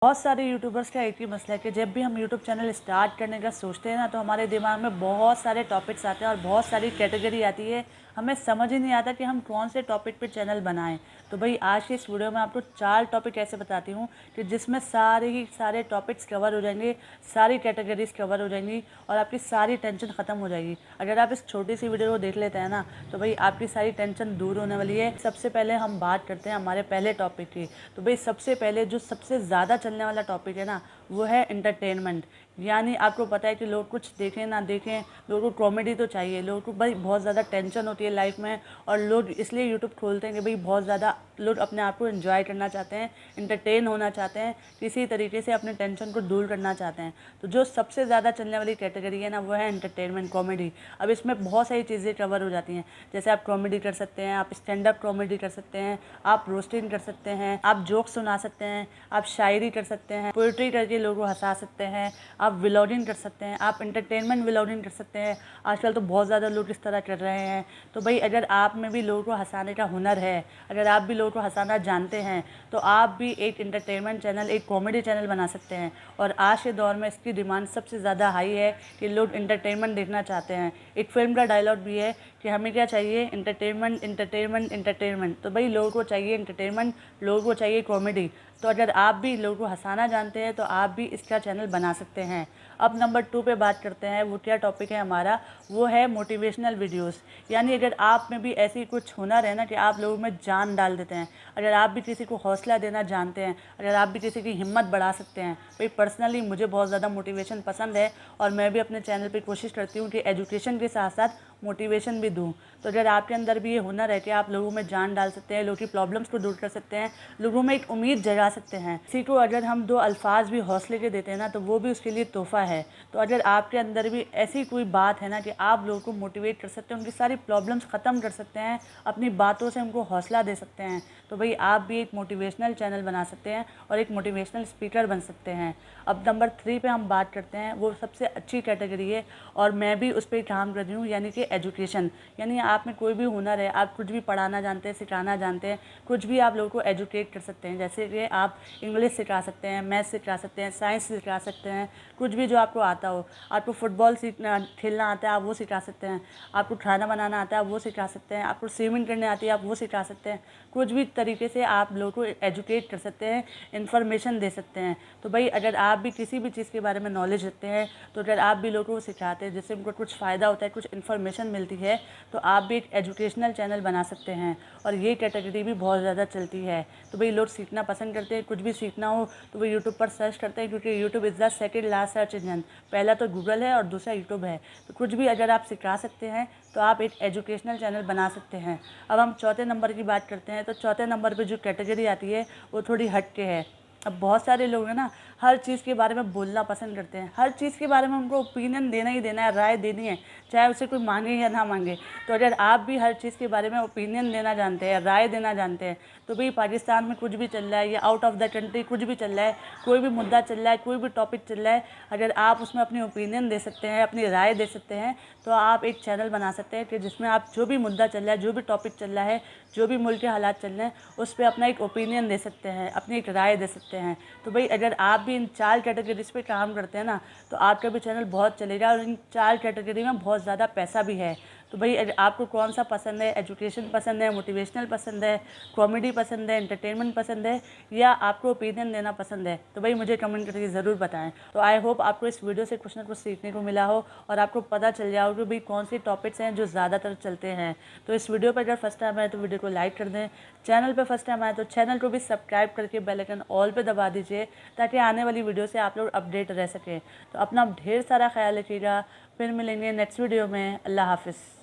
बहुत सारे यूट्यूबर्स का एक ही मसला है कि जब भी हम यूट्यूब चैनल स्टार्ट करने का सोचते हैं ना, तो हमारे दिमाग में बहुत सारे टॉपिक्स आते हैं और बहुत सारी कैटेगरी आती है। हमें समझ ही नहीं आता कि हम कौन से टॉपिक पे चैनल बनाएं। तो भाई आज की इस वीडियो में आपको 4 टॉपिक ऐसे बताती हूँ कि जिसमें सारे ही सारे टॉपिक्स कवर हो जाएंगे, सारी कैटेगरीज कवर हो जाएंगी और आपकी सारी टेंशन ख़त्म हो जाएगी। अगर आप इस छोटी सी वीडियो को देख लेते हैं ना, तो भाई आपकी सारी टेंशन दूर होने वाली है। सबसे पहले हम बात करते हैं हमारे पहले टॉपिक की। तो भाई सबसे पहले जो सबसे ज़्यादा चलने वाला टॉपिक है ना, वो है एंटरटेनमेंट। यानी आपको पता है कि लोग कुछ देखें ना देखें, लोगों को कॉमेडी तो चाहिए। लोगों को भाई बहुत ज़्यादा टेंशन होती है लाइफ में और लोग इसलिए यूट्यूब खोलते हैं कि भाई बहुत ज़्यादा लोग अपने आप को एंजॉय करना चाहते हैं, एंटरटेन होना चाहते हैं, किसी तरीके से अपने टेंशन को दूर करना चाहते हैं। तो जो सबसे ज़्यादा चलने वाली कैटेगरी है ना, वो है एंटरटेनमेंट, कॉमेडी। अब इसमें बहुत सारी चीज़ें कवर हो जाती हैं। जैसे आप कॉमेडी कर सकते हैं, आप स्टैंड अप कॉमेडी कर सकते हैं, आप रोस्टिंग कर सकते हैं, आप जोक सुना सकते हैं, आप शायरी कर सकते हैं, पोइट्री करके लोगों को हंसा सकते हैं, आप व्लॉगिंग कर सकते हैं, आप एंटरटेनमेंट व्लॉगिंग कर सकते हैं। आजकल तो बहुत ज़्यादा लोग इस तरह कर रहे हैं। तो भाई अगर आप में भी लोगों को हंसाने का हुनर है, अगर आप भी लोगों को हंसाना जानते हैं, तो आप भी एक एंटरटेनमेंट चैनल, एक कॉमेडी चैनल बना सकते हैं। और आज के दौर में इसकी डिमांड सबसे ज़्यादा हाई है कि लोग एंटरटेनमेंट देखना चाहते हैं। एक फिल्म का डायलॉग भी है कि हमें क्या चाहिए, एंटरटेनमेंट, एंटरटेनमेंट, एंटरटेनमेंट। तो भाई लोगों को चाहिए एंटरटेनमेंट, लोगों को चाहिए कॉमेडी। तो अगर आप भी लोगों को हंसाना जानते हैं, तो आप भी इसका चैनल बना सकते हैं। अब नंबर 2 पे बात करते हैं। वो क्या टॉपिक है हमारा, वो है मोटिवेशनल वीडियोस। यानी अगर आप में भी ऐसी कुछ हुनर है ना कि आप लोगों में जान डाल देते हैं, अगर आप भी किसी को हौसला देना जानते हैं, अगर आप भी किसी की हिम्मत बढ़ा सकते हैं। भाई पर्सनली मुझे बहुत ज़्यादा मोटिवेशन पसंद है और मैं भी अपने चैनल पे कोशिश करती हूँ कि एजुकेशन के साथ साथ मोटिवेशन भी दूँ। तो अगर आपके अंदर भी ये हुनर है कि आप लोगों में जान डाल सकते हैं, लोगों की प्रॉब्लम्स को दूर कर सकते हैं, लोगों में एक उम्मीद जगा सकते हैं, किसी को अगर हम 2 अल्फाज भी हौसले के देते हैं ना, तो वो भी उसके लिए तोहफ़ा है। तो अगर आपके अंदर भी ऐसी कोई बात है ना कि आप लोगों को मोटिवेट कर सकते हैं, उनकी सारी प्रॉब्लम्स ख़त्म कर सकते हैं, अपनी बातों से उनको हौसला दे सकते हैं, तो भाई आप भी एक मोटिवेशनल चैनल बना सकते हैं और एक मोटिवेशनल स्पीकर बन सकते हैं। अब नंबर 3 पे हम बात करते हैं। वो सबसे अच्छी कैटेगरी है और मैं भी उस पर काम कर रही हूँ, यानी कि एजुकेशन। यानी आप में कोई भी हुनर है, आप कुछ भी पढ़ाना जानते हैं, सिखाना जानते हैं, कुछ भी आप लोगों को एजुकेट कर सकते हैं। जैसे कि आप इंग्लिश सिखा सकते हैं, मैथ्स सिखा सकते हैं, साइंस सिखा सकते हैं, कुछ भी जो आपको आता हो। आपको फुटबॉल सीखना खेलना आता है, आप वो सिखा सकते हैं। आपको खाना बनाना आता है, आप वो सिखा सकते हैं। आपको स्विमिंग करने आती है, आप वो सिखा सकते हैं। कुछ भी तरीके से आप लोगों को एजुकेट कर सकते हैं, इन्फॉर्मेशन दे सकते हैं। तो भाई अगर आप भी किसी भी चीज़ के बारे में नॉलेज रखते हैं, तो अगर आप भी लोगों को सिखाते हैं जिससे उनको कुछ फ़ायदा होता है, कुछ इन्फॉर्मेशन मिलती है, तो आप भी एक एजुकेशनल चैनल बना सकते हैं। और ये कैटेगरी भी बहुत ज़्यादा चलती है। तो भाई लोग सीखना पसंद करते हैं, कुछ भी सीखना हो तो वो यूट्यूब पर सर्च करते हैं, क्योंकि YouTube is the second last search engine. पहला तो गूगल है और दूसरा यूट्यूब है। तो कुछ भी अगर आप सिखा सकते हैं, तो आप एक एजुकेशनल चैनल बना सकते हैं। अब हम चौथे नंबर की बात करते हैं। तो चौथे नंबर पे जो कैटेगरी आती है, वो थोड़ी हट के है। अब बहुत सारे लोग हैं ना, हर चीज़ के बारे में बोलना पसंद करते हैं, हर चीज़ के बारे में उनको ओपिनियन देना ही देना है, राय देनी है, चाहे उसे कोई मांगे या ना मांगे। तो अगर आप भी हर चीज़ के बारे में ओपिनियन देना जानते हैं, राय देना जानते हैं, तो भाई पाकिस्तान में कुछ भी चल रहा है या आउट ऑफ द कंट्री कुछ भी चल रहा है, कोई भी मुद्दा चल रहा है, कोई भी टॉपिक चल रहा है, अगर आप उसमें अपनी ओपिनियन दे सकते हैं, अपनी राय दे सकते हैं, तो आप एक चैनल बना सकते हैं कि जिसमें आप जो भी मुद्दा चल रहा है, जो भी टॉपिक चल रहा है, जो भी मुल्क के हालात चल रहे हैं, उस पर अपना एक ओपिनियन दे सकते हैं, अपनी एक राय दे सकते हैं। तो भाई अगर आप भी इन 4 कैटेगरीज पे काम करते हैं ना, तो आपका भी चैनल बहुत चलेगा और इन 4 कैटेगरी में बहुत ज़्यादा पैसा भी है। तो भाई अगर आपको कौन सा पसंद है, एजुकेशन पसंद है, मोटिवेशनल पसंद है, कॉमेडी पसंद है, एंटरटेनमेंट पसंद है, या आपको ओपिनियन देना पसंद है, तो भाई मुझे कमेंट करके ज़रूर बताएं। तो आई होप आपको इस वीडियो से कुछ ना कुछ सीखने को मिला हो और आपको पता चल जाओ कि भाई कौन से टॉपिक्स हैं जो ज़्यादातर चलते हैं। तो इस वीडियो पर अगर फर्स्ट टाइम आए तो वीडियो को लाइक कर दें, चैनल पर फर्स्ट टाइम आए तो चैनल को भी सब्सक्राइब करके बेल आइकन ऑल पे दबा दीजिए, ताकि आने वाली वीडियो से आप लोग अपडेट रह सकें। तो अपना ढेर सारा ख्याल रखिएगा, फिर मिलेंगे नेक्स्ट वीडियो में। अल्लाह हाफ़िज़।